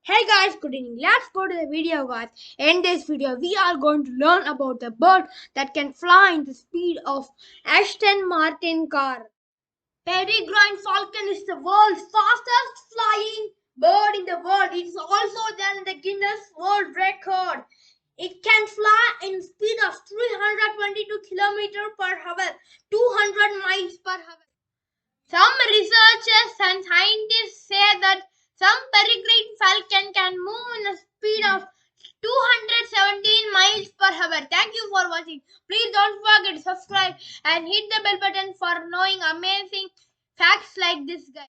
Hey guys, good evening. Let's go to the video, guys. In this video, we are going to learn about the bird that can fly in the speed of Aston Martin car. Peregrine falcon is the world's fastest flying bird in the world. It is also done the Guinness World Record. It can fly in speed of 322 km per hour, 200 miles per hour. Some researchers and scientists say that some peregrine falcon can move in a speed of 217 miles per hour. Thank you for watching. Please don't forget to subscribe and hit the bell button for knowing amazing facts like this, guys.